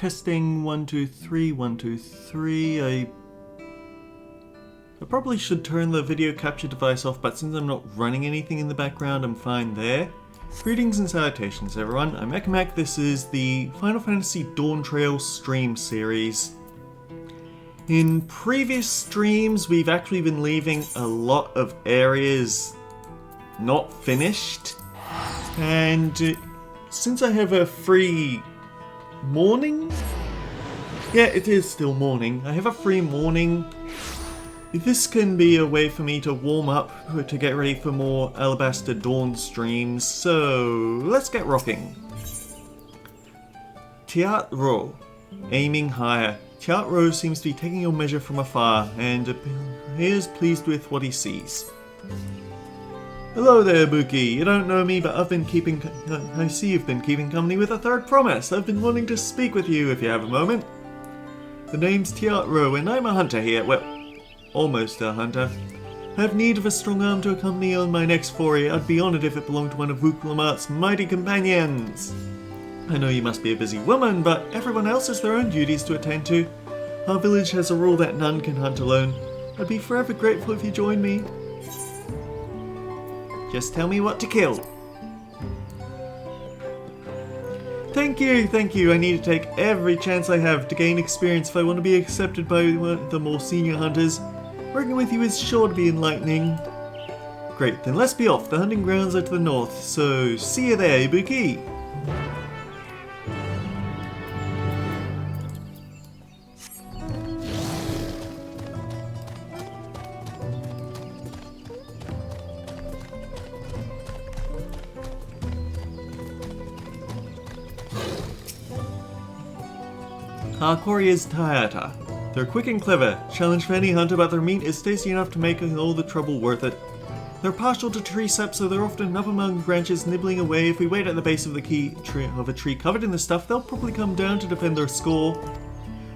Testing 1, 2, 3, 1, 2, 3. I probably should turn the video capture device off, but since I'm not running anything in the background, I'm fine there. Greetings and salutations everyone, I'm Ekamak. This is the Final Fantasy Dawntrail stream series. In previous streams, we've actually been leaving a lot of areas not finished. And since I have a free morning? Yeah, it is still morning. I have a free morning. This can be a way for me to warm up to get ready for more Alabaster Dawn streams, so let's get rocking. Tiat Ro, aiming higher. Tiat Ro seems to be taking your measure from afar and appears pleased with what he sees. Hello there, Buki. You don't know me, but I see you've been keeping company with a third promise. I've been wanting to speak with you if you have a moment. The name's Tiat Ro and I'm a hunter here. Well, almost a hunter. I have need of a strong arm to accompany on my next foray. I'd be honoured if it belonged to one of Vuklamart's mighty companions. I know you must be a busy woman, but everyone else has their own duties to attend to. Our village has a rule that none can hunt alone. I'd be forever grateful if you joined me. Just tell me what to kill. Thank you. I need to take every chance I have to gain experience if I want to be accepted by the more senior hunters. Working with you is sure to be enlightening. Great, then let's be off. The hunting grounds are to the north, so see you there, Ibuki. Our quarry is Tayata. They're quick and clever, challenge for any hunter, but their meat is tasty enough to make all the trouble worth it. They're partial to tree sap, so they're often up among branches nibbling away. If we wait at the base of a tree covered in the stuff, they'll probably come down to defend their score.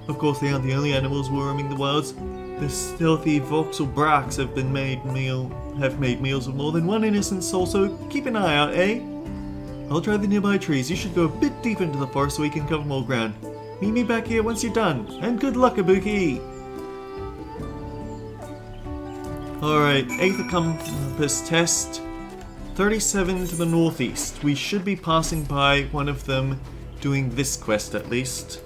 Of course, they aren't the only animals roaming the wilds. The stealthy voxel bracks have made meals of more than one innocent soul, so keep an eye out, eh? I'll try the nearby trees. You should go a bit deep into the forest so we can cover more ground. Meet me back here once you're done, and good luck, Ibuki! Alright, Aether compass test. 37 to the northeast. We should be passing by one of them doing this quest at least.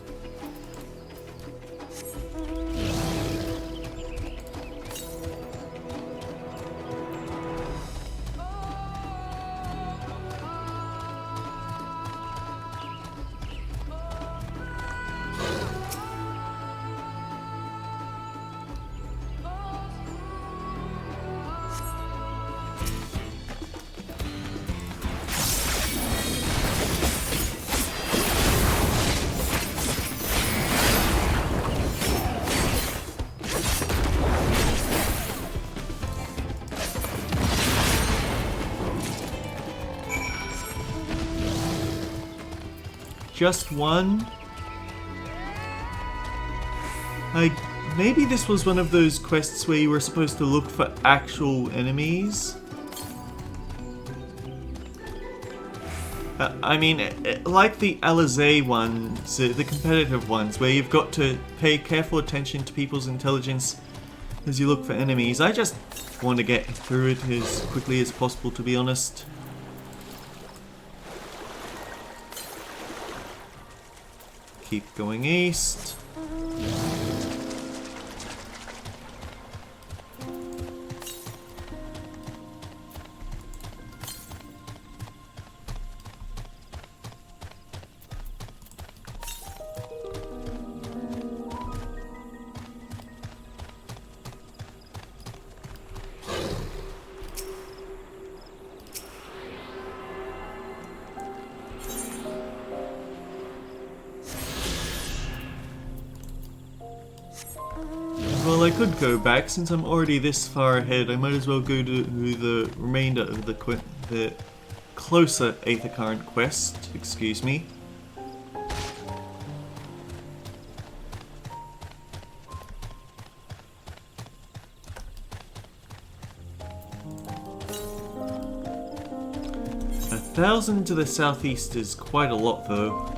Just one? Maybe this was one of those quests where you were supposed to look for actual enemies? I mean, like the Alizé ones, the competitive ones, where you've got to pay careful attention to people's intelligence as you look for enemies. I just want to get through it as quickly as possible, to be honest. Keep going east. Well, I could go back. Since I'm already this far ahead, I might as well go to the remainder of the closer Aether Current quest. Excuse me. A 1,000 to the southeast is quite a lot, though.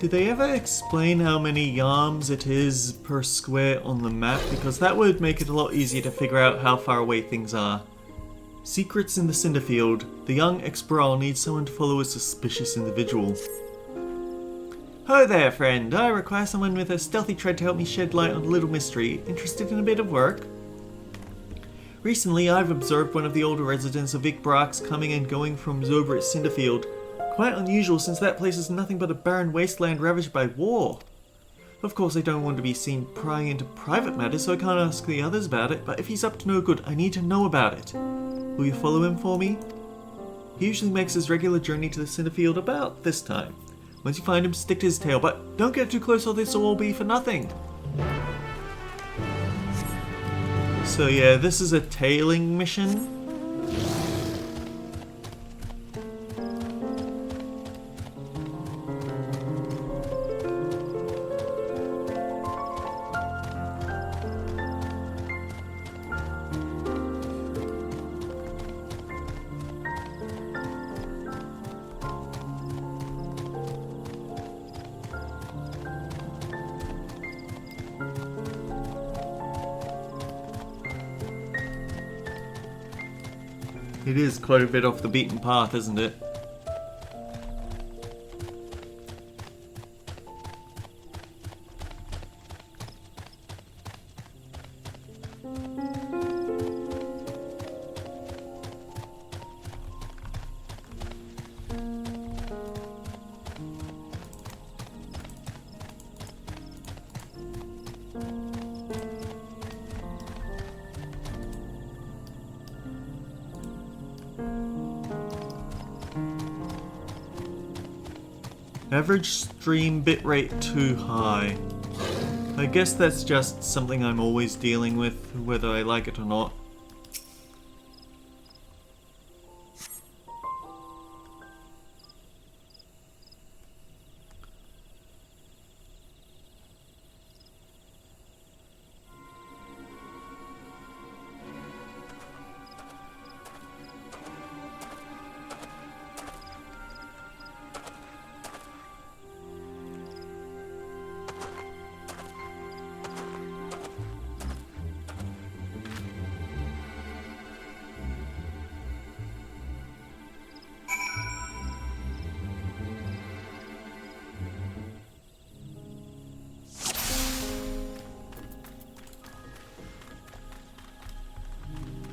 Did they ever explain how many yarms it is per square on the map? Because that would make it a lot easier to figure out how far away things are. Secrets in the Cinderfield. The young explorer needs someone to follow a suspicious individual. Ho there, friend. I require someone with a stealthy tread to help me shed light on a little mystery. Interested in a bit of work? Recently, I've observed one of the older residents of Ikbrax coming and going from over at Cinderfield. Quite unusual since that place is nothing but a barren wasteland ravaged by war. Of course, I don't want to be seen prying into private matters, so I can't ask the others about it, but if he's up to no good, I need to know about it. Will you follow him for me? He usually makes his regular journey to the Cinderfield about this time. Once you find him, stick to his tail, but don't get too close or this will all be for nothing. So yeah, this is a tailing mission. It is quite a bit off the beaten path, isn't it? Average stream bitrate too high. I guess that's just something I'm always dealing with, whether I like it or not.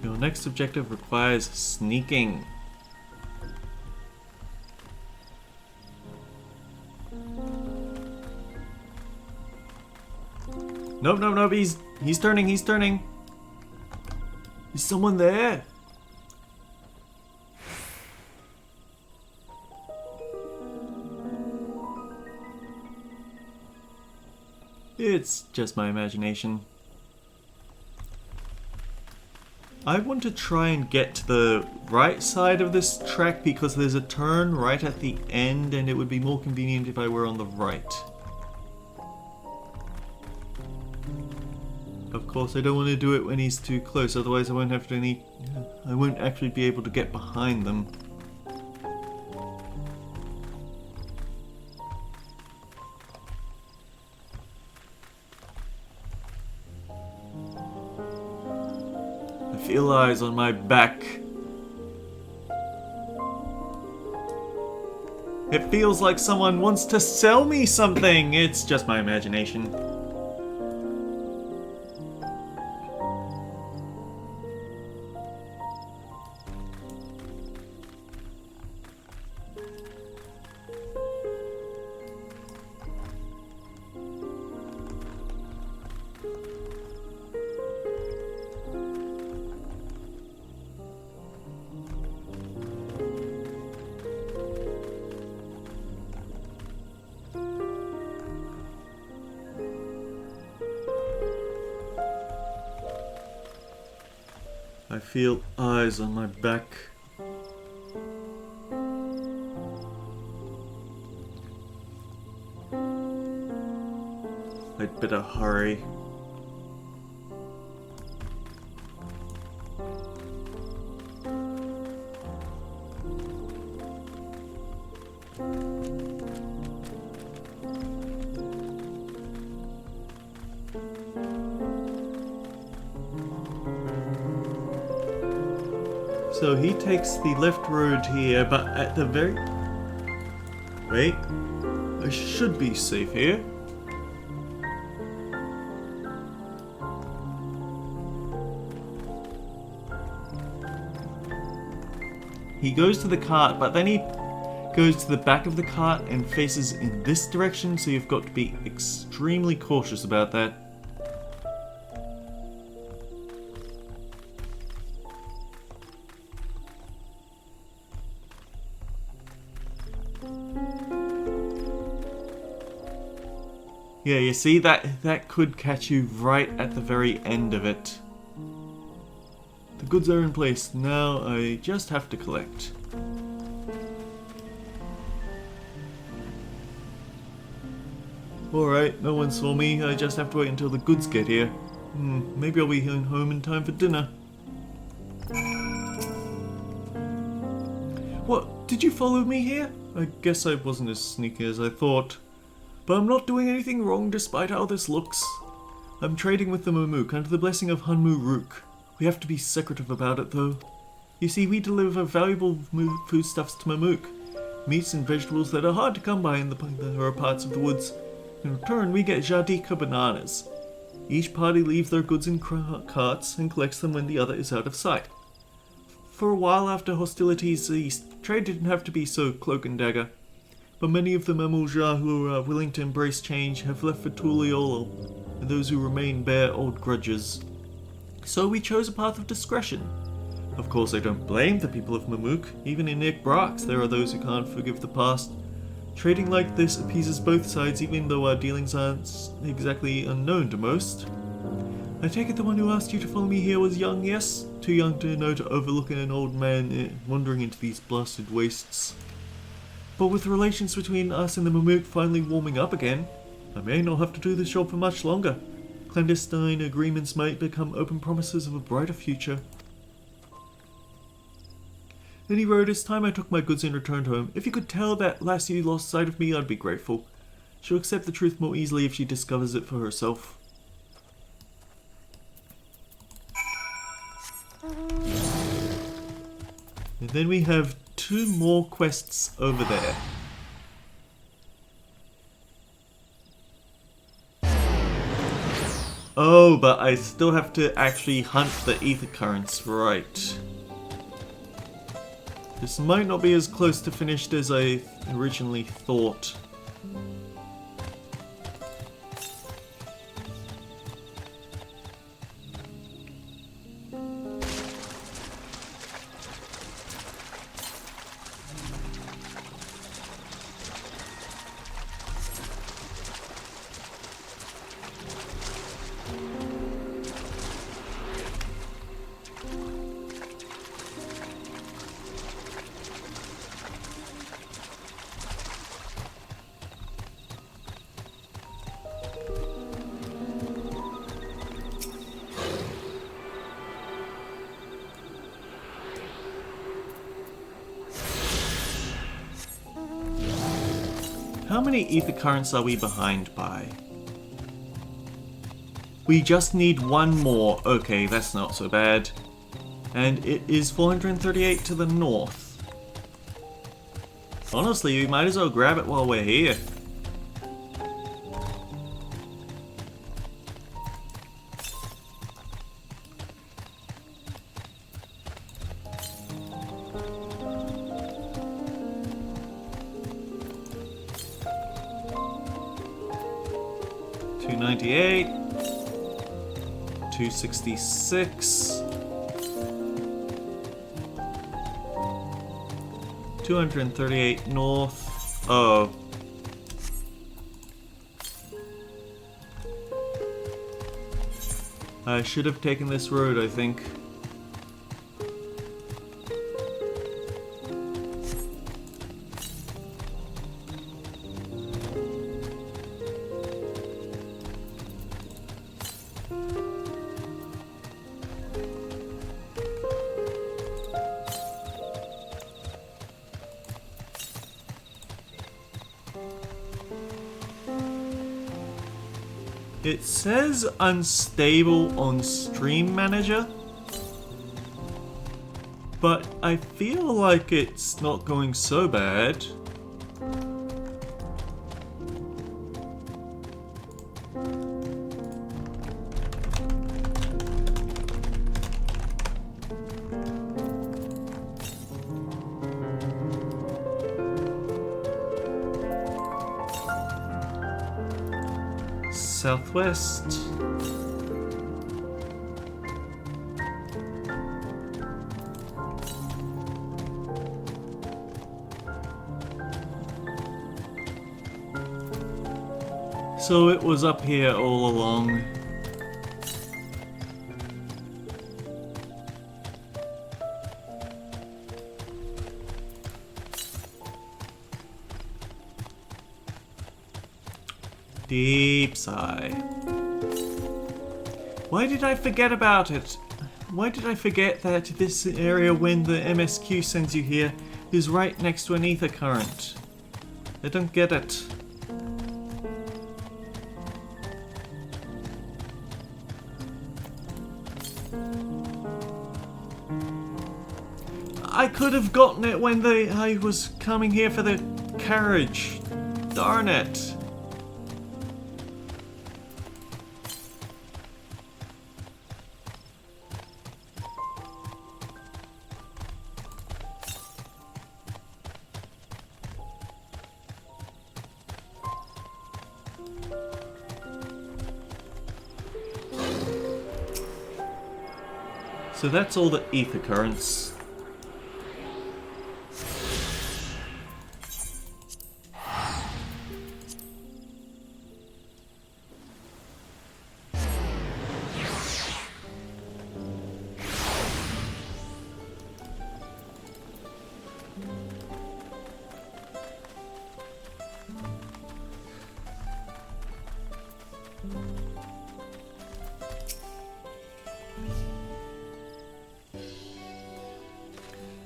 Your next objective requires sneaking. Nope, nope, nope, he's turning. Is someone there? It's just my imagination. I want to try and get to the right side of this track because there's a turn right at the end and it would be more convenient if I were on the right. Of course, I don't want to do it when he's too close, otherwise I won't actually be able to get behind them. I feel eyes on my back. It feels like someone wants to sell me something. It's just my imagination. I feel eyes on my back. I'd better hurry. So he takes the left road here, but at the very... Wait. I should be safe here. He goes to the cart, but then he goes to the back of the cart and faces in this direction, so you've got to be extremely cautious about that. Yeah, you see, that could catch you right at the very end of it. The goods are in place. Now I just have to collect. Alright, no one saw me. I just have to wait until the goods get here. Maybe I'll be home in time for dinner. What? Did you follow me here? I guess I wasn't as sneaky as I thought. But I'm not doing anything wrong despite how this looks. I'm trading with the Mamook under the blessing of Hunmu Rook. We have to be secretive about it though. You see, we deliver valuable foodstuffs to Mamook. Meats and vegetables that are hard to come by in the poorer parts of the woods. In return, we get Jadika bananas. Each party leaves their goods in carts and collects them when the other is out of sight. For a while after hostilities ceased, trade didn't have to be so cloak and dagger. But many of the Mamulja who are willing to embrace change have left for Tuliolo, and those who remain bear old grudges. So we chose a path of discretion. Of course, I don't blame the people of Mamook. Even in Ikbrax, there are those who can't forgive the past. Trading like this appeases both sides, even though our dealings aren't exactly unknown to most. I take it the one who asked you to follow me here was young, yes? Too young to know to overlook an old man wandering into these blasted wastes. But with relations between us and the Mamook finally warming up again, I may not have to do this job for much longer. Clandestine agreements might become open promises of a brighter future. Then he wrote, "It's time I took my goods and returned home. If you could tell that lassie lost sight of me, I'd be grateful. She'll accept the truth more easily if she discovers it for herself." And then we have 2 more quests over there. Oh, but I still have to actually hunt the Aether currents, right. This might not be as close to finished as I originally thought. How many Aether currents are we behind by? We just need 1 more. Okay, that's not so bad. And it is 438 to the north. Honestly, we might as well grab it while we're here. $298, $266, $238 north. Oh. I should have taken this road, I think. It says unstable on Stream Manager. but I feel like it's not going so bad. Southwest. So it was up here all along. Deep sigh. Why did I forget about it? Why did I forget that this area when the MSQ sends you here is right next to an ether current? I don't get it. I could have gotten it when I was coming here for the carriage. Darn it. So that's all the ether currents.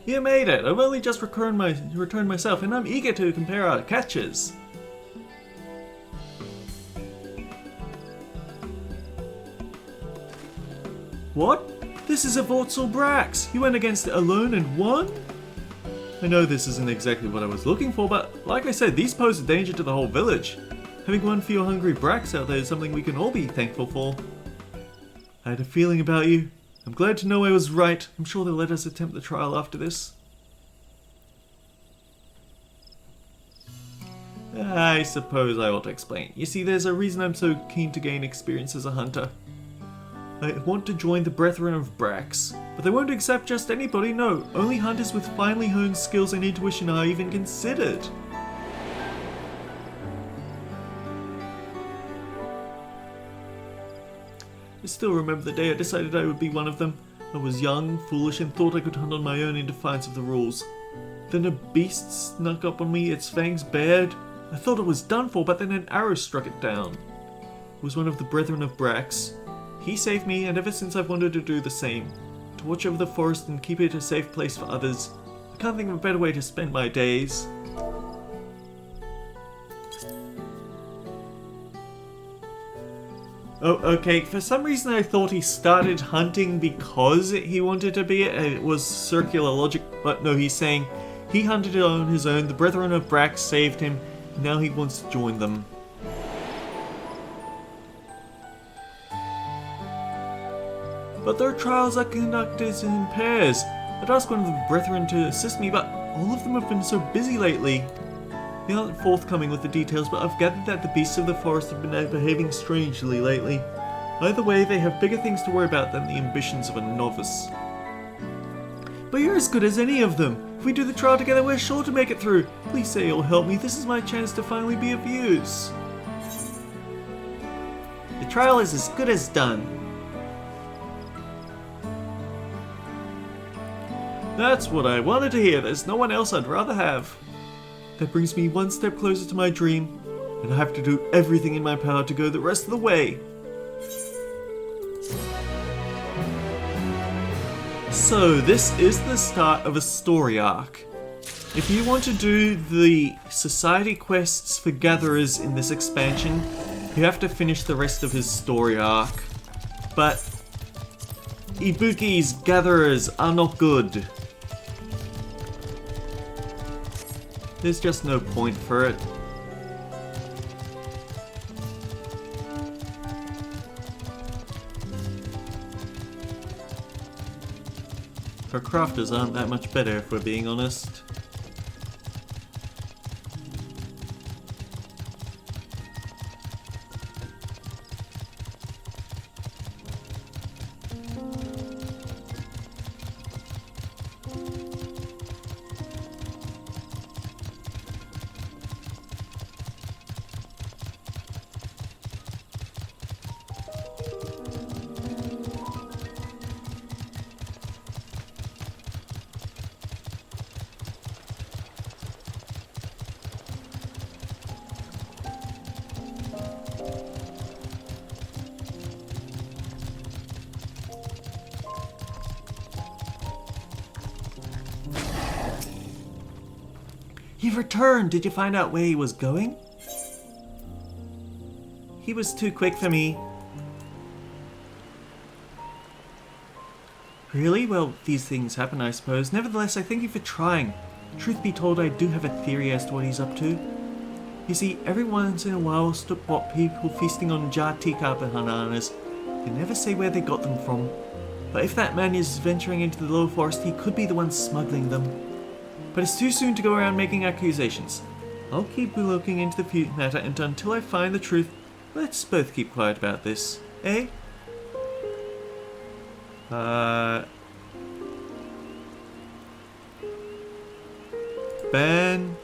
You made it! I've only just returned myself, and I'm eager to compare our catches. What? This is a Vortzel Brax! You went against it alone and won? I know this isn't exactly what I was looking for, but like I said, these pose a danger to the whole village. Having one for your hungry Brax out there is something we can all be thankful for. I had a feeling about you. I'm glad to know I was right. I'm sure they'll let us attempt the trial after this. I suppose I ought to explain. You see, there's a reason I'm so keen to gain experience as a hunter. I want to join the Brethren of Brax, but they won't accept just anybody, no. Only hunters with finely honed skills and intuition are even considered. I still remember the day I decided I would be one of them. I was young, foolish, and thought I could hunt on my own in defiance of the rules. Then a beast snuck up on me, its fangs bared. I thought it was done for, but then an arrow struck it down. It was one of the Brethren of Brax. He saved me, and ever since I've wanted to do the same. To watch over the forest and keep it a safe place for others. I can't think of a better way to spend my days. Oh, okay, for some reason I thought he started hunting because he wanted to be it. It was circular logic, but no, he's saying he hunted it on his own, the Brethren of Brax saved him, and now he wants to join them. But their trials are conducted in pairs. I'd ask one of the Brethren to assist me, but all of them have been so busy lately. They aren't forthcoming with the details, but I've gathered that the beasts of the forest have been behaving strangely lately. Either way, they have bigger things to worry about than the ambitions of a novice. But you're as good as any of them. If we do the trial together, we're sure to make it through. Please say you'll help me. This is my chance to finally be of use. The trial is as good as done. That's what I wanted to hear. There's no one else I'd rather have. That brings me one step closer to my dream, and I have to do everything in my power to go the rest of the way. So this is the start of a story arc. If you want to do the society quests for gatherers in this expansion, you have to finish the rest of his story arc. But Ibuki's gatherers are not good. There's just no point for it. Her crafters aren't that much better, if we're being honest. You've returned! Did you find out where he was going? He was too quick for me. Really? Well, these things happen, I suppose. Nevertheless, I thank you for trying. Truth be told, I do have a theory as to what he's up to. You see, every once in a while we'll spot people feasting on Jatika bananas. They never say where they got them from. But if that man is venturing into the lower forest, he could be the one smuggling them. But it's too soon to go around making accusations. I'll keep looking into the matter, and until I find the truth, let's both keep quiet about this. Eh? Ban?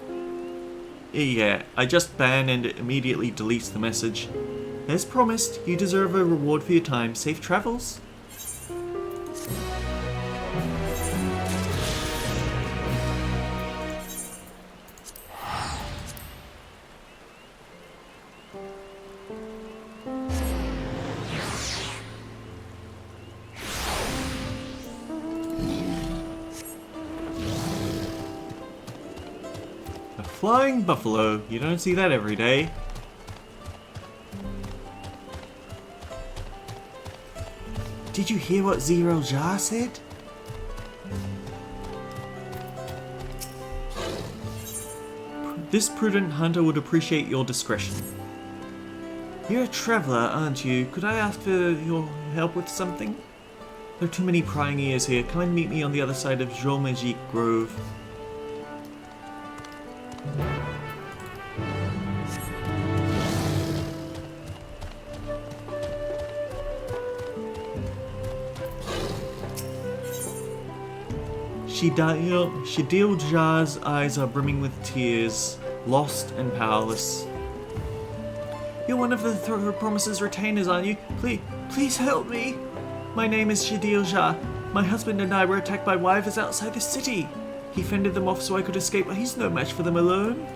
Yeah, I just ban and it immediately deletes the message. As promised, you deserve a reward for your time. Safe travels. Flying buffalo. You don't see that every day. Did you hear what Zero Jar said? This prudent hunter would appreciate your discretion. You're a traveller, aren't you? Could I ask for your help with something? There are too many prying ears here. Come and meet me on the other side of Magique Grove. Shadil Jar's eyes are brimming with tears, lost and powerless. You're one of the Promise's retainers, aren't you? Please help me! My name is Shadil Jar. My husband and I were attacked by wyverns outside the city. He fended them off so I could escape, but he's no match for them alone.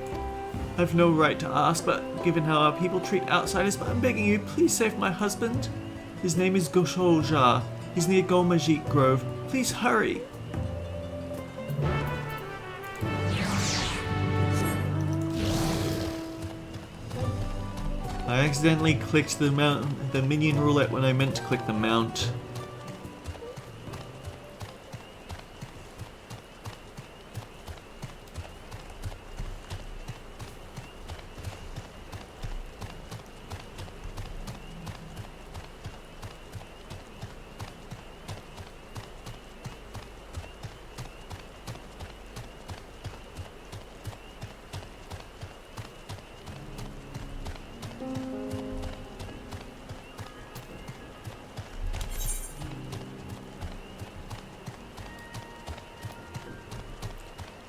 I've no right to ask, but given how our people treat outsiders, but I'm begging you, please save my husband. His name is Goshol Jar. He's near Magique Grove. Please hurry. I accidentally clicked the minion roulette when I meant to click the mount.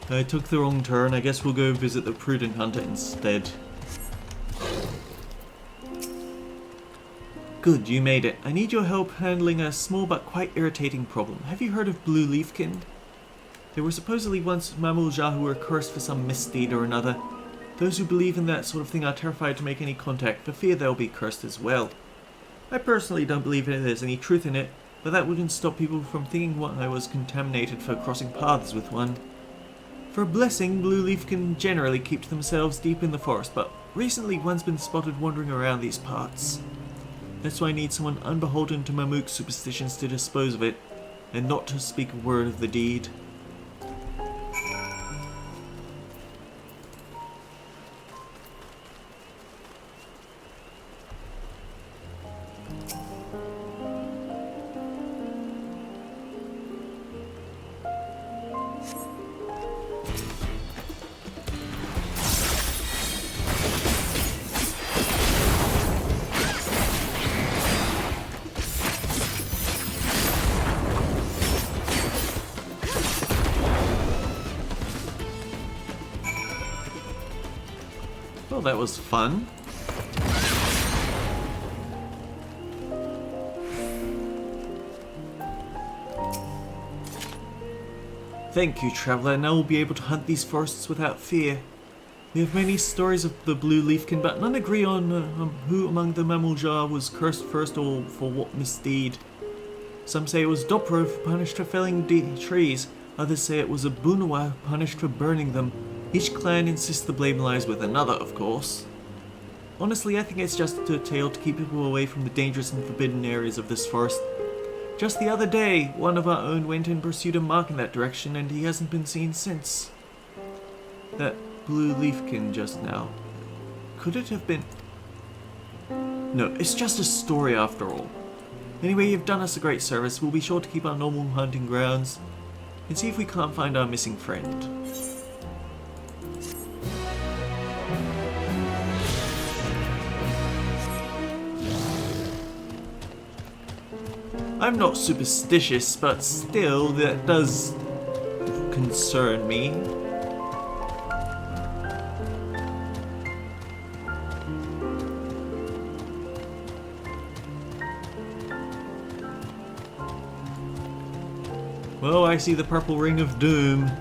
I took the wrong turn. I guess we'll go visit the Prudent Hunter instead. Good, you made it. I need your help handling a small but quite irritating problem. Have you heard of Blue Leafkin? There were supposedly once Mamulja who were cursed for some misdeed or another. Those who believe in that sort of thing are terrified to make any contact, for fear they'll be cursed as well. I personally don't believe there's any truth in it, but that wouldn't stop people from thinking I was contaminated for crossing paths with one. For a blessing, Blue Leafkin generally keep to themselves deep in the forest, but recently one's been spotted wandering around these parts. That's why I need someone unbeholden to Mamook's superstitions to dispose of it, and not to speak a word of the deed. Well, that was fun. Thank you, Traveler. Now we'll be able to hunt these forests without fear. We have many stories of the blue leafkin, but none agree on who among the Mammals was cursed first or for what misdeed. Some say it was Dawntrail punished for felling trees. Others say it was a Bunawa punished for burning them. Each clan insists the blame lies with another, of course. Honestly, I think it's just a tale to keep people away from the dangerous and forbidden areas of this forest. Just the other day, one of our own went and pursued a mark in that direction, and he hasn't been seen since. That blue leafkin just now. Could it have been... No, it's just a story after all. Anyway, you've done us a great service. We'll be sure to keep our normal hunting grounds and see if we can't find our missing friend. I'm not superstitious, but still, that does concern me. Well, I see the purple ring of doom.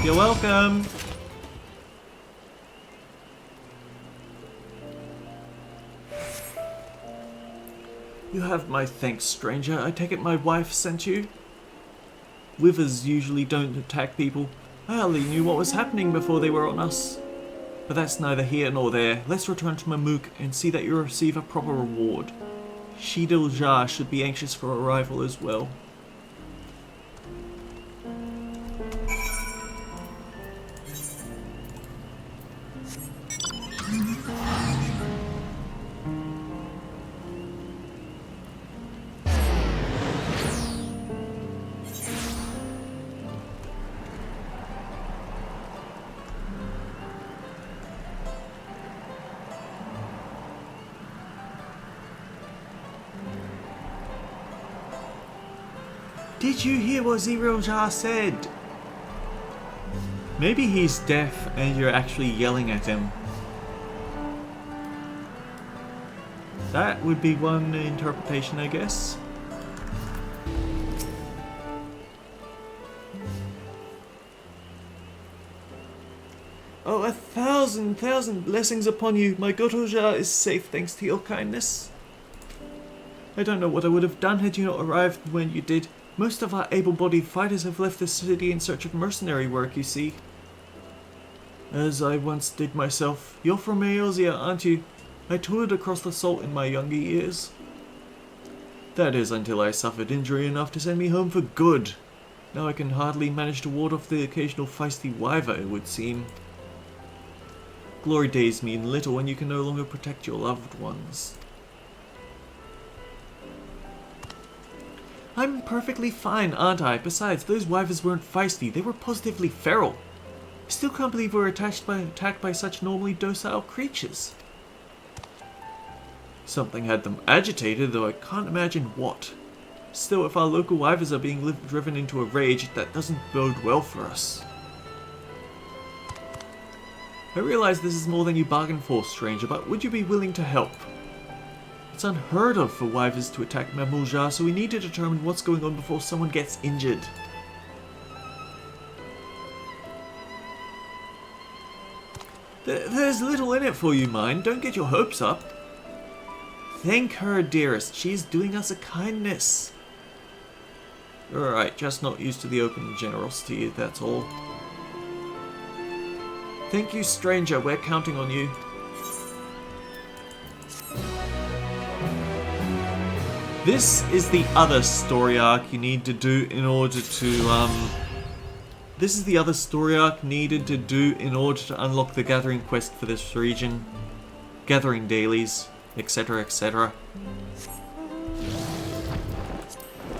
You're welcome. You have my thanks, stranger. I take it my wife sent you? Withers usually don't attack people. I hardly knew what was happening before they were on us. But that's neither here nor there. Let's return to Mamook and see that you receive a proper reward. Shidil Jar should be anxious for arrival as well. Did you hear what Zero Jar said? Maybe he's deaf and you're actually yelling at him. That would be one interpretation, I guess. Oh, a thousand blessings upon you. My Gotoja is safe thanks to your kindness. I don't know what I would have done had you not arrived when you did. Most of our able-bodied fighters have left the city in search of mercenary work, you see. As I once did myself. You're from Eosia, aren't you? I toured across the salt in my younger years. That is, until I suffered injury enough to send me home for good. Now I can hardly manage to ward off the occasional feisty wyver, it would seem. Glory days mean little when you can no longer protect your loved ones. I'm perfectly fine, aren't I? Besides, those wyvers weren't feisty, they were positively feral. I still can't believe we were attacked by such normally docile creatures. Something had them agitated, though I can't imagine what. Still, if our local wyvers are being driven into a rage, that doesn't bode well for us. I realize this is more than you bargained for, stranger, but would you be willing to help? It's unheard of for wyvers to attack Mamulja, so we need to determine what's going on before someone gets injured. There's little in it for you, mind. Don't get your hopes up. Thank her, dearest. She's doing us a kindness. Alright, just not used to the open generosity, that's all. Thank you, stranger. We're counting on you. This is the other story arc you need to do in order to, This is the other story arc needed to do in order to unlock the gathering quest for this region. Gathering dailies, etc, etc.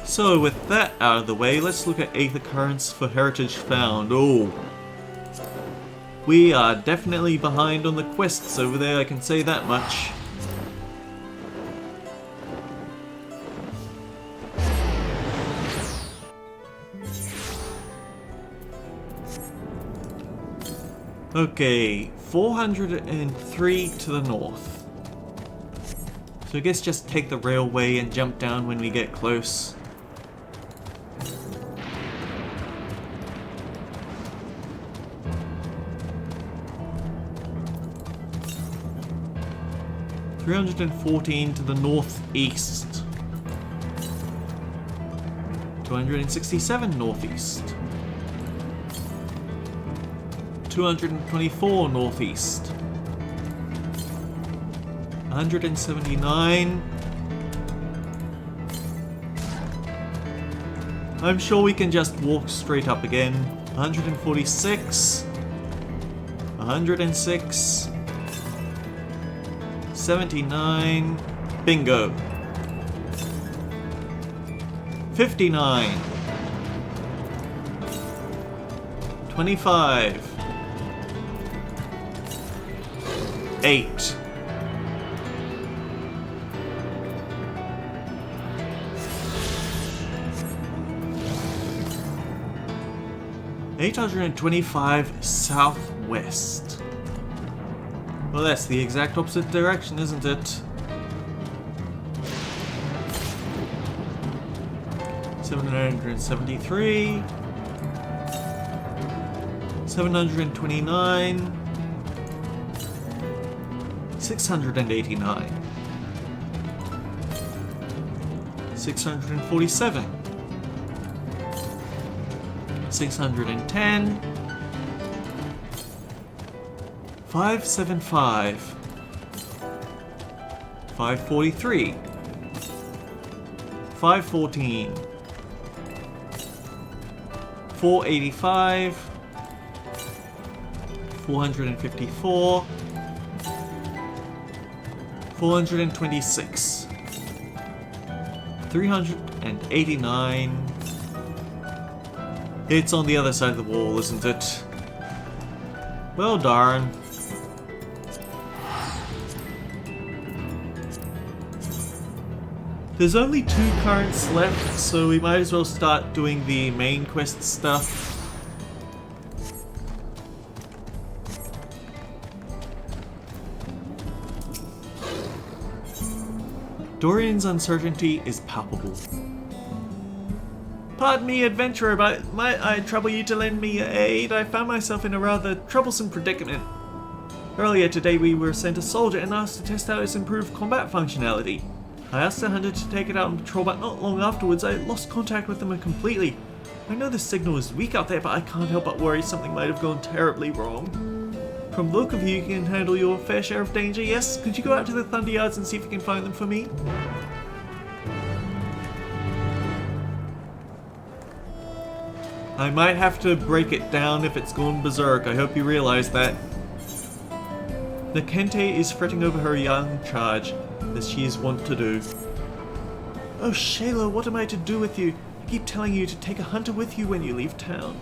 So with that out of the way, let's look at Aether currents for heritage found. Oh, we are definitely behind on the quests over there, I can say that much. Okay, 403 to the north. So I guess just take the railway and jump down when we get close. $314 to the northeast. 267 northeast. 224 northeast. 179. I'm sure we can just walk straight up again. 146. 106. 79. Bingo. 59. 25. 8. 825 southwest. Well, that's the exact opposite direction, isn't it? 773. 729. 689. 647. 610. 575. 543. 514. 485. 454. 426. 389. It's on the other side of the wall, isn't it? Well, darn. There's only 2 currents left, so we might as well start doing the main quest stuff. Dorian's uncertainty is palpable. Pardon me, adventurer, but might I trouble you to lend me aid? I found myself in a rather troublesome predicament. Earlier today we were sent a soldier and asked to test out its improved combat functionality. I asked the hunter to take it out on patrol, but not long afterwards I lost contact with them completely. I know the signal is weak out there, but I can't help but worry something might have gone terribly wrong. From the look of you, you can handle your fair share of danger, yes? Could you go out to the Thunder Yards and see if you can find them for me? I might have to break it down if it's gone berserk, I hope you realize that. The Kente is fretting over her young charge, as she is wont to do. Oh Shayla, what am I to do with you? I keep telling you to take a hunter with you when you leave town.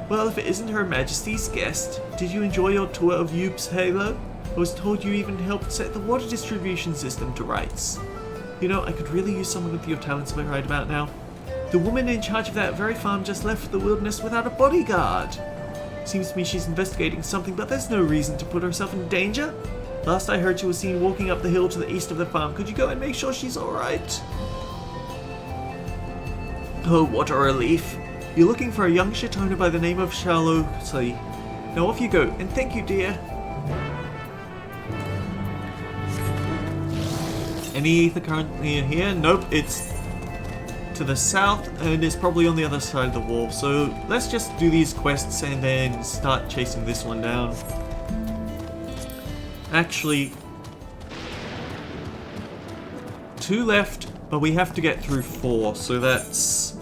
Well, if it isn't Her Majesty's guest, did you enjoy your tour of Yoop's Halo? I was told you even helped set the water distribution system to rights. You know, I could really use someone with your talents right about now. The woman in charge of that very farm just left the wilderness without a bodyguard. Seems to me she's investigating something, but there's no reason to put herself in danger. Last I heard she was seen walking up the hill to the east of the farm. Could you go and make sure she's alright? Oh, what a relief. You're looking for a young shitowner by the name of Charlotte. Now off you go, and thank you, dear. Any Aether current near here? Nope, it's to the south and is probably on the other side of the wall. So let's just do these quests and then start chasing this one down. Actually, 2 left, but we have to get through 4, so that's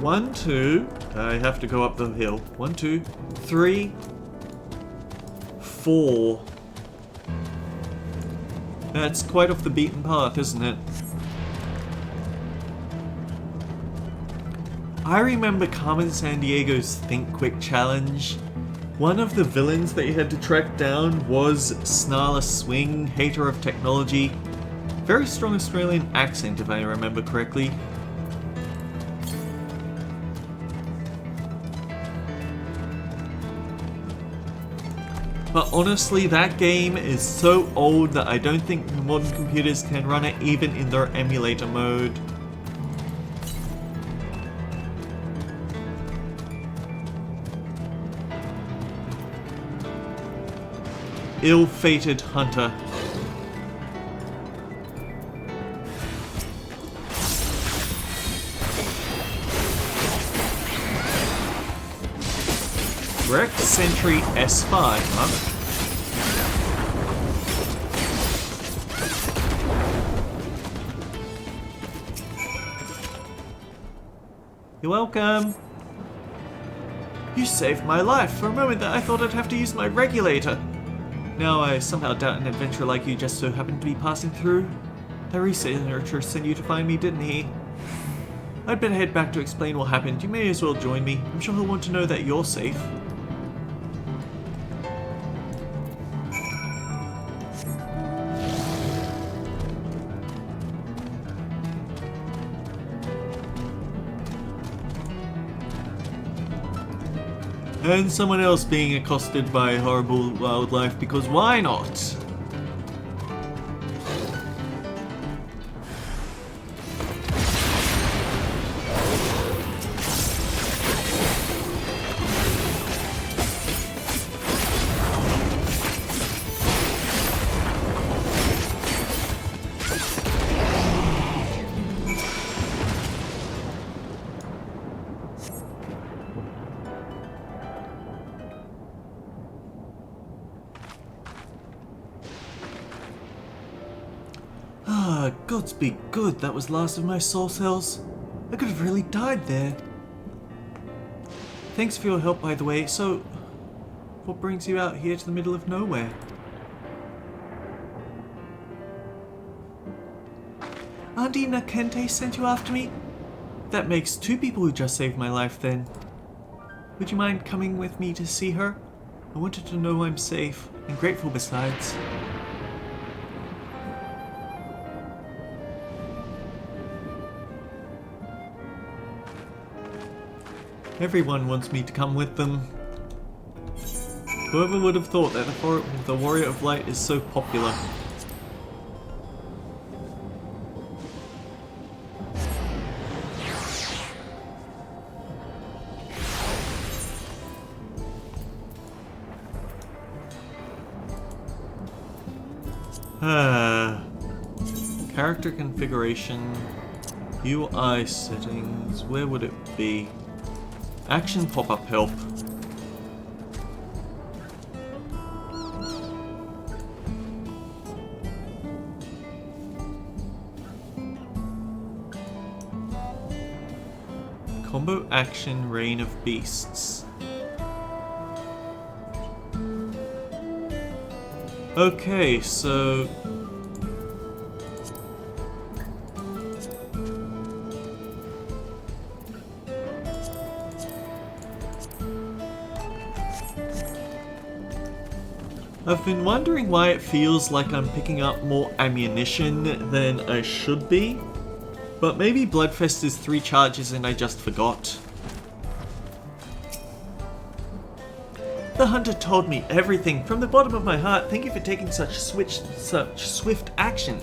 1, 2. I have to go up the hill. 1, 2, 3, 4. That's quite off the beaten path, isn't it? I remember Carmen Sandiego's Think Quick challenge. One of the villains that you had to track down was Snarler Swing, hater of technology. Very strong Australian accent, if I remember correctly. But honestly, that game is so old that I don't think modern computers can run it even in their emulator mode. Ill-fated hunter. Correct Sentry S5, huh? You're welcome. You saved my life. For a moment there I thought I'd have to use my regulator. Now I somehow doubt an adventurer like you just so happened to be passing through. The researcher sent you to find me, didn't he? I'd better head back to explain what happened. You may as well join me. I'm sure he'll want to know that you're safe. And someone else being accosted by horrible wildlife, because why not? Gods be good, that was the last of my soul cells. I could have really died there. Thanks for your help, by the way. So, what brings you out here to the middle of nowhere? Auntie Nakente sent you after me? That makes 2 people who just saved my life then. Would you mind coming with me to see her? I wanted to know I'm safe, and grateful besides. Everyone wants me to come with them. Whoever would have thought that the Warrior of Light is so popular. Character configuration, UI settings, where would it be? Action pop-up help. Combo action Reign of Beasts. Okay, so I've been wondering why it feels like I'm picking up more ammunition than I should be, but maybe Bloodfest is 3 charges and I just forgot. The hunter told me everything from the bottom of my heart. Thank you for taking such swift action.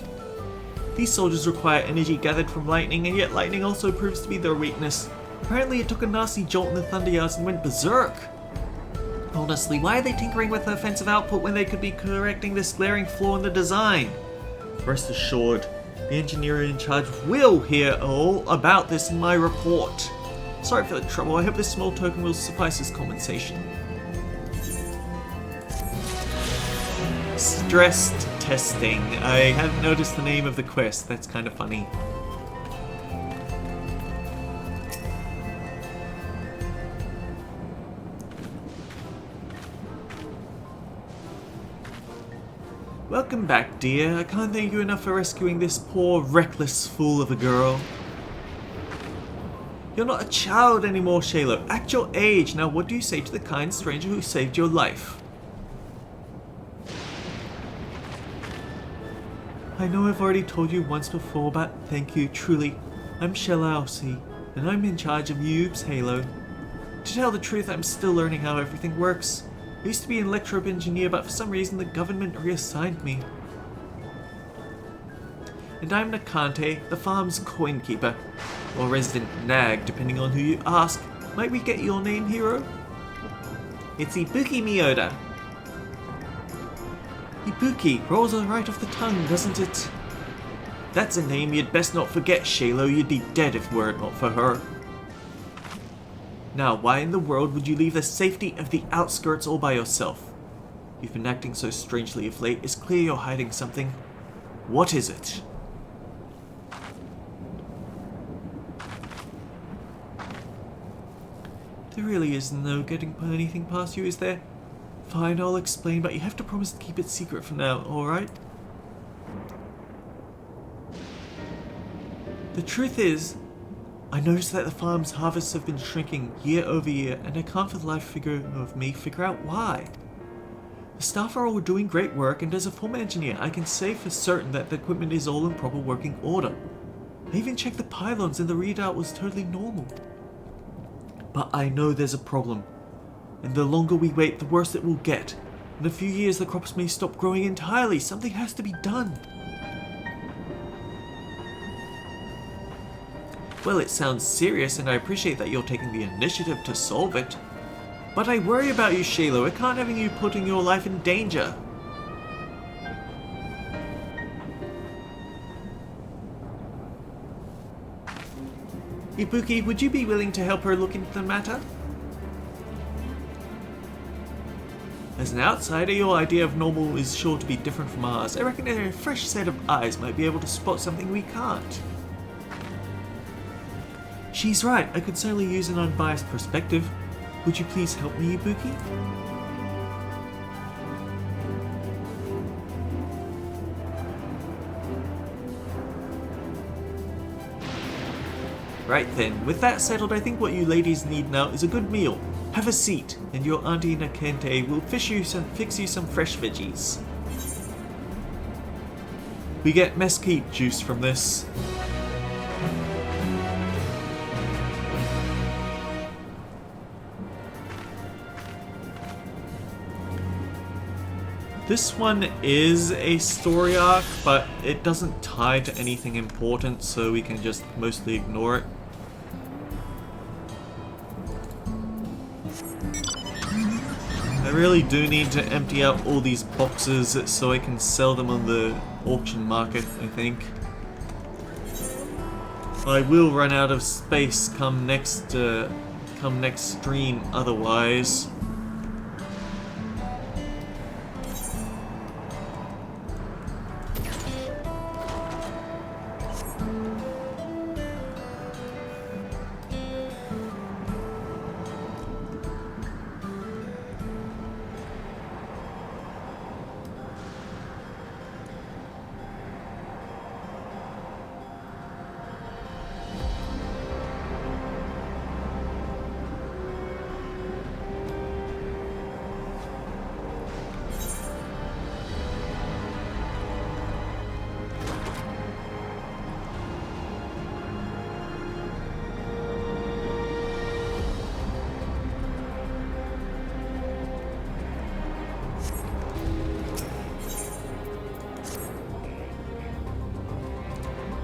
These soldiers require energy gathered from lightning, and yet lightning also proves to be their weakness. Apparently it took a nasty jolt in the Thunder Yards and went berserk. Honestly, why are they tinkering with offensive output when they could be correcting this glaring flaw in the design? Rest assured, The engineer in charge will hear all about this in my report. Sorry for the trouble, I hope this small token will suffice as compensation. Stress testing. I hadn't noticed the name of the quest, that's kind of funny. Welcome back, dear. I can't thank you enough for rescuing this poor, reckless fool of a girl. You're not a child anymore, Shaylo. Act your age. Now, what do you say to the kind stranger who saved your life? I know I've already told you once before, but thank you, truly. I'm Shellowsy, and I'm in charge of Yube's Halo. To tell the truth, I'm still learning how everything works. I used to be an electro engineer, but for some reason the government reassigned me. And I'm Nakante, the farm's coin keeper, or resident nag, depending on who you ask. Might we get your name, hero? It's Ibuki Miyoda. Ibuki rolls right off the tongue, doesn't it? That's a name you'd best not forget, Shaylo. You'd be dead if it were not for her. Now, why in the world would you leave the safety of the outskirts all by yourself? You've been acting so strangely of late. It's clear you're hiding something. What is it? There really is no getting anything past you, is there? Fine, I'll explain, but you have to promise to keep it secret for now, alright? The truth is, I noticed that the farm's harvests have been shrinking year over year, and I can't for the life figure out why. The staff are all doing great work, and as a former engineer, I can say for certain that the equipment is all in proper working order. I even checked the pylons, and the readout was totally normal. But I know there's a problem, and the longer we wait, the worse it will get. In a few years, the crops may stop growing entirely. Something has to be done. Well, it sounds serious, and I appreciate that you're taking the initiative to solve it. But I worry about you, Shaylo. I can't have you putting your life in danger. Ibuki, would you be willing to help her look into the matter? As an outsider, your idea of normal is sure to be different from ours. I reckon a fresh set of eyes might be able to spot something we can't. She's right, I could certainly use an unbiased perspective. Would you please help me, Ibuki? Right then, with that settled, I think what you ladies need now is a good meal. Have a seat, and your Auntie Nakente will fix you some fresh veggies. We get mesquite juice from this. This one is a story arc, but it doesn't tie to anything important, so we can just mostly ignore it. I really do need to empty out all these boxes so I can sell them on the auction market, I think. I will run out of space come next stream otherwise.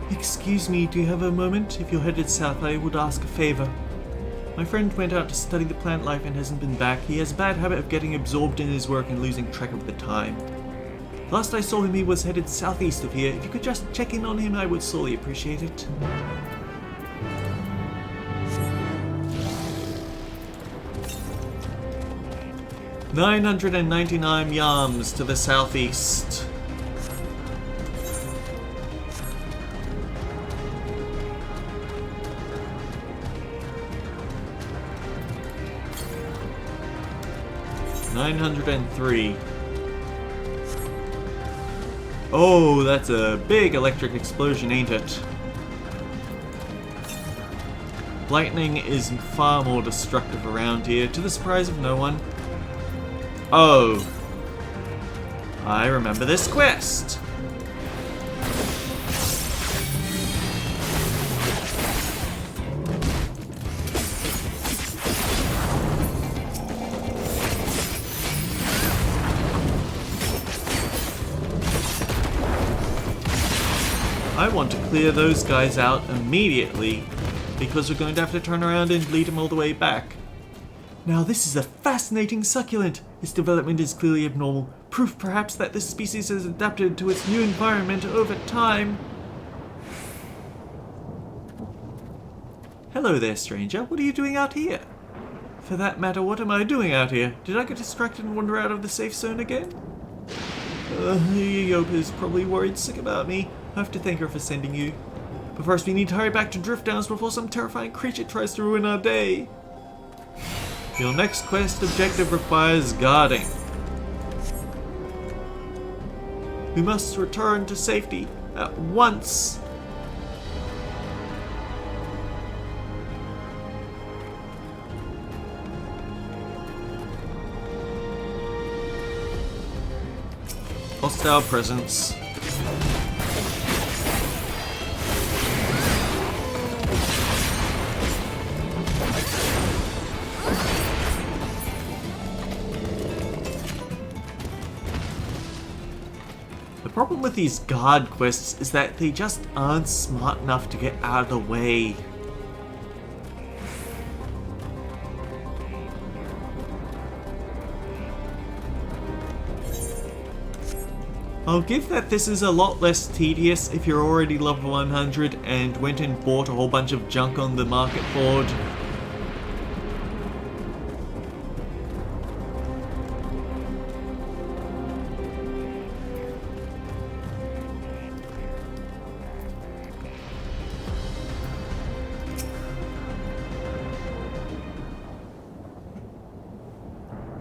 Excuse me, do you have a moment? If you're headed south, I would ask a favor. My friend went out to study the plant life and hasn't been back. He has a bad habit of getting absorbed in his work and losing track of the time. Last I saw him, he was headed southeast of here. If you could just check in on him, I would sorely appreciate it. $999 yams to the southeast. $903. Oh, that's a big electric explosion, ain't it? Lightning is far more destructive around here, to the surprise of no one. Oh. I remember this quest. I want to clear those guys out immediately, because we're going to have to turn around and lead them all the way back. Now this is a fascinating succulent. Its development is clearly abnormal, proof perhaps that this species has adapted to its new environment over time. Hello there, stranger. What are you doing out here? For that matter, what am I doing out here? Did I get distracted and wander out of the safe zone again? Yopa's probably worried sick about me. I have to thank her for sending you. But first we need to hurry back to Drift Downs before some terrifying creature tries to ruin our day. Your next quest objective requires guarding. We must return to safety at once. Hostile presence. The problem with these guard quests is that they just aren't smart enough to get out of the way. I'll give that this is a lot less tedious if you're already level 100 and went and bought a whole bunch of junk on the market board.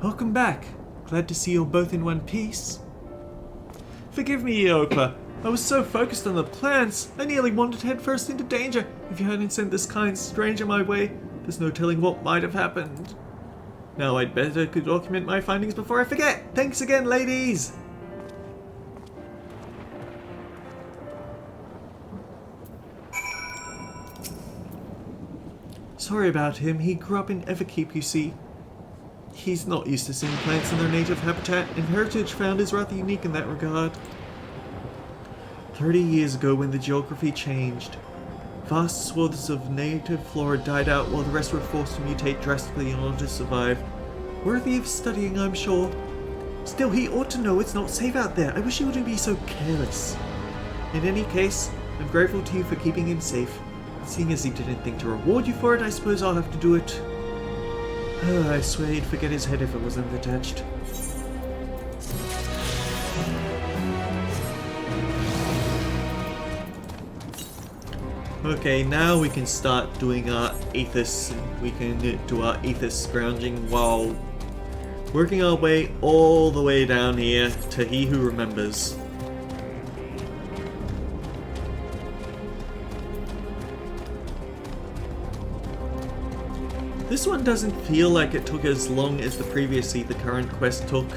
Welcome back. Glad to see you're both in one piece. Forgive me, Iopa. I was so focused on the plants, I nearly wandered headfirst into danger. If you hadn't sent this kind stranger my way, there's no telling what might have happened. Now I'd better document my findings before I forget. Thanks again, ladies! Sorry about him. He grew up in Everkeep, you see. He's not used to seeing plants in their native habitat, and heritage found is rather unique in that regard. 30 years ago, when the geography changed, vast swaths of native flora died out while the rest were forced to mutate drastically in order to survive. Worthy of studying, I'm sure. Still, he ought to know it's not safe out there. I wish he wouldn't be so careless. In any case, I'm grateful to you for keeping him safe. Seeing as he didn't think to reward you for it, I suppose I'll have to do it. I swear he'd forget his head if it wasn't attached. Okay, now we can start doing our Aether. We can do our Aether scrounging while working our way all the way down here to He Who Remembers. This one doesn't feel like it took as long as the previous Aether Current quest took.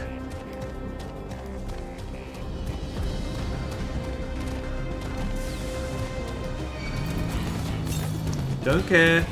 Don't care.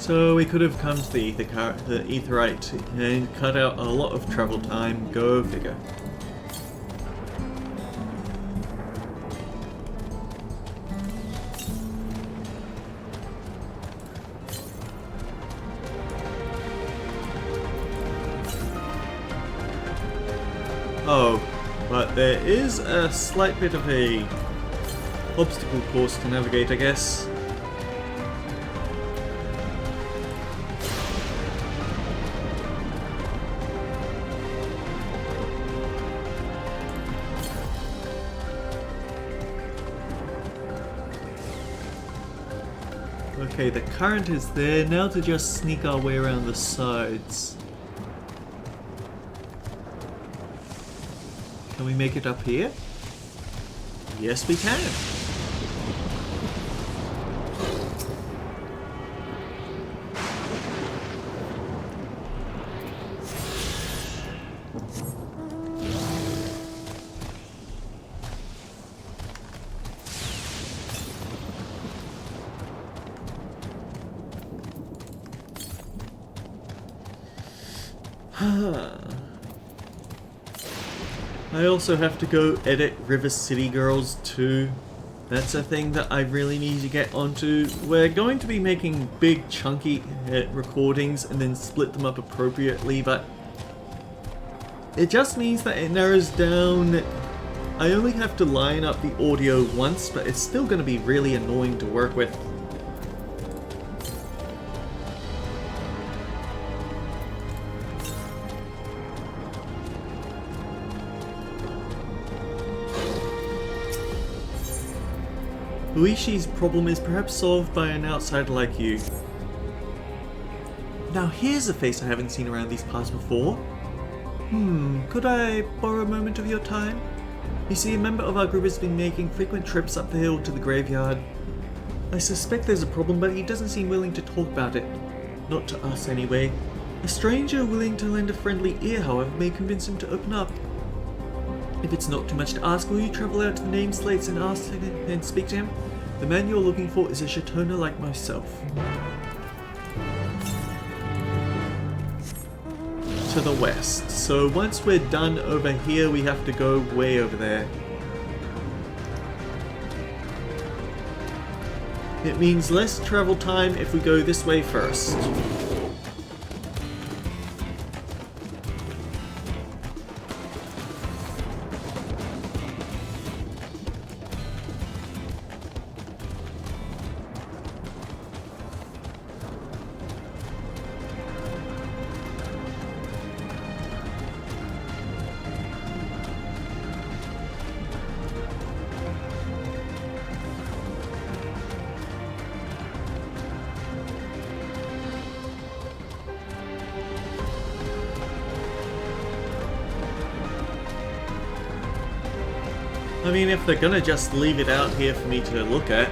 So we could have come to the Aetherite and cut out a lot of travel time. Go figure. Oh, but there is a slight bit of a obstacle course to navigate, I guess. Okay, the current is there, now to just sneak our way around the sides. Can we make it up here? Yes, we can. I also have to go edit River City Girls too. That's a thing that I really need to get onto. We're going to be making big chunky recordings and then split them up appropriately, but it just means that it narrows down. I only have to line up the audio once, but it's still going to be really annoying to work with. Luishi's problem is perhaps solved by an outsider like you. Now here's a face I haven't seen around these parts before. Could I borrow a moment of your time? You see, a member of our group has been making frequent trips up the hill to the graveyard. I suspect there's a problem, but he doesn't seem willing to talk about it. Not to us, anyway. A stranger willing to lend a friendly ear, however, may convince him to open up. If it's not too much to ask, will you travel out to the name slates and ask and speak to him? The man you're looking for is a Shatona like myself. To the west. So once we're done over here, we have to go way over there. It means less travel time if we go this way first. I mean, if they're gonna just leave it out here for me to look at.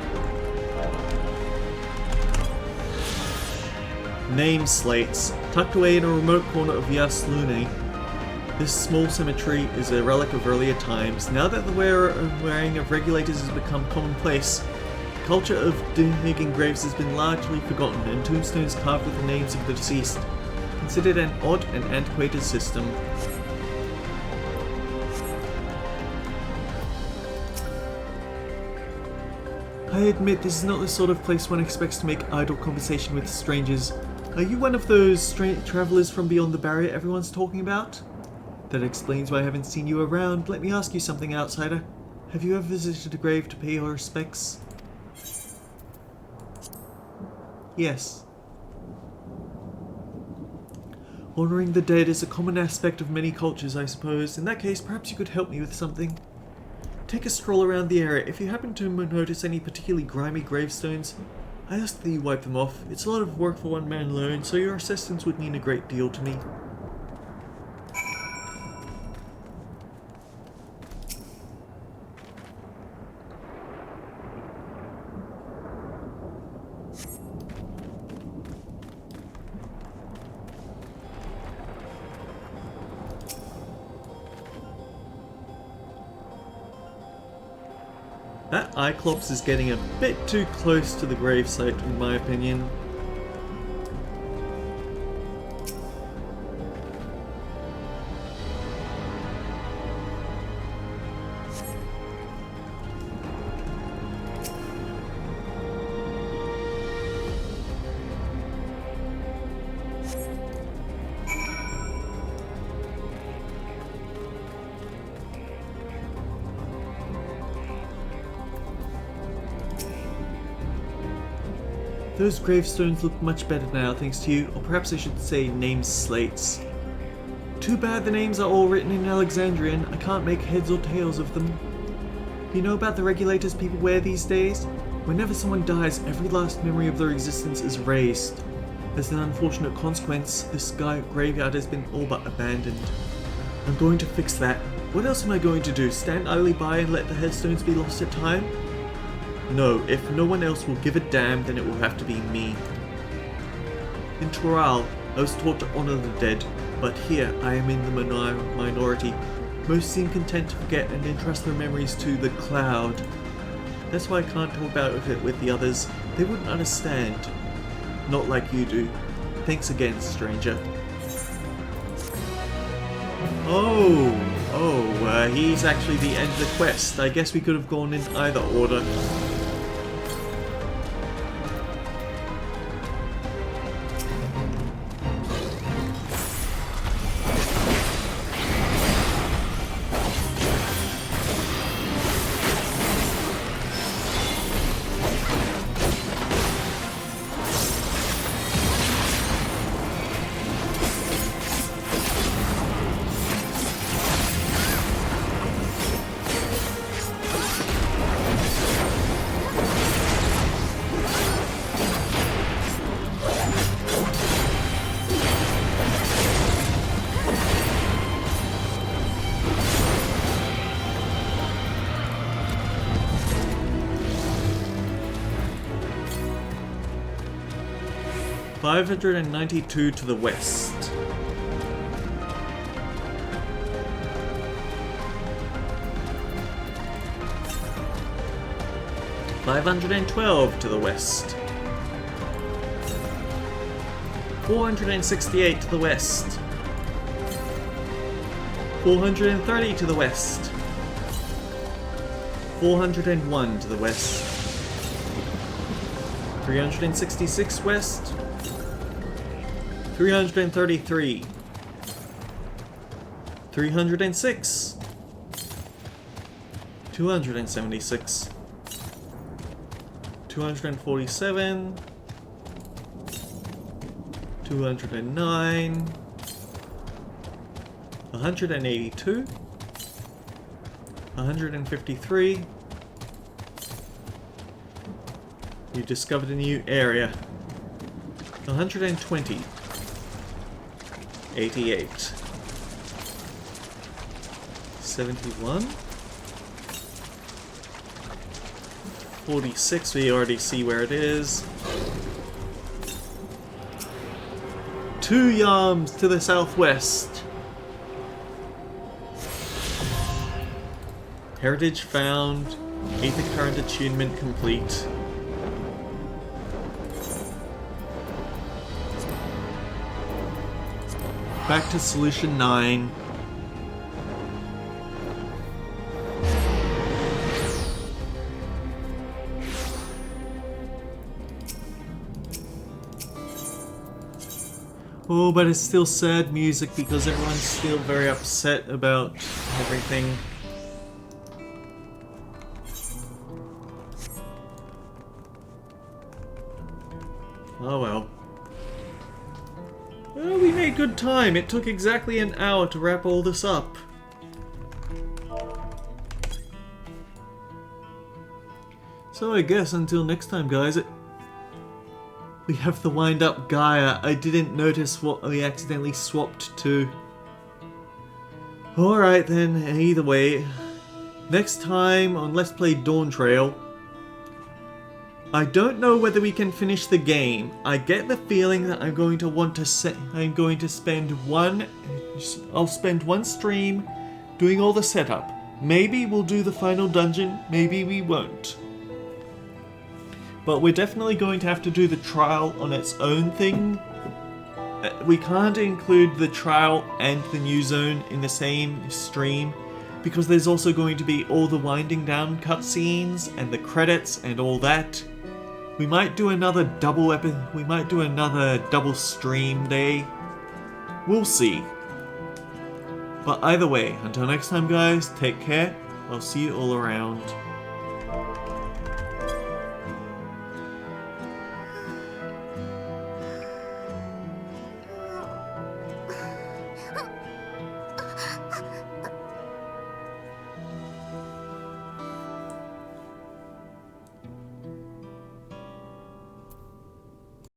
Name slates, tucked away in a remote corner of Yas Lune. This small cemetery is a relic of earlier times. Now that the wearing of regulators has become commonplace, the culture of digging graves has been largely forgotten, and tombstones carved with the names of the deceased, considered an odd and antiquated system. I admit this is not the sort of place one expects to make idle conversation with strangers. Are you one of those travelers from beyond the barrier everyone's talking about? That explains why I haven't seen you around. Let me ask you something, outsider. Have you ever visited a grave to pay your respects? Yes. Honoring the dead is a common aspect of many cultures, I suppose. In that case, perhaps you could help me with something. Take a stroll around the area. If you happen to notice any particularly grimy gravestones, I ask that you wipe them off. It's a lot of work for one man alone, so your assistance would mean a great deal to me. That Cyclops is getting a bit too close to the gravesite, in my opinion. Those gravestones look much better now thanks to you, or perhaps I should say name slates. Too bad the names are all written in Alexandrian. I can't make heads or tails of them. You know about the regulators people wear these days? Whenever someone dies, every last memory of their existence is erased. As an unfortunate consequence, this graveyard has been all but abandoned. I'm going to fix that. What else am I going to do? Stand idly by and let the headstones be lost to time? No, if no one else will give a damn, then it will have to be me. In Toral, I was taught to honor the dead, but here I am in the minority. Most seem content to forget and entrust their memories to the cloud. That's why I can't talk about it with the others. They wouldn't understand. Not like you do. Thanks again, stranger. He's actually the end of the quest. I guess we could have gone in either order. $592 to the west. $512 to the west. 468 to the west. 430 to the west. 401 to the west. 366 west. 333. 306. 276. 247. 209. 182. 153. You discovered a new area. 120. 88. 71. 46, we already see where it is. 2 yams to the southwest. Heritage found. Aether current attunement complete. Back to solution 9. Oh, but it's still sad music because everyone's still very upset about everything. Oh well. Well, we made good time. It took exactly an hour to wrap all this up. So I guess until next time, guys, we have the wind-up Gaia. I didn't notice what we accidentally swapped to. Alright then, either way. Next time on Let's Play Dawntrail, I don't know whether we can finish the game. I get the feeling that I'm going to spend one stream doing all the setup. Maybe we'll do the final dungeon, maybe we won't. But we're definitely going to have to do the trial on its own thing. We can't include the trial and the new zone in the same stream, because there's also going to be all the winding down cutscenes and the credits and all that. We might do another double stream day. We'll see. But either way, until next time guys, take care. I'll see you all around.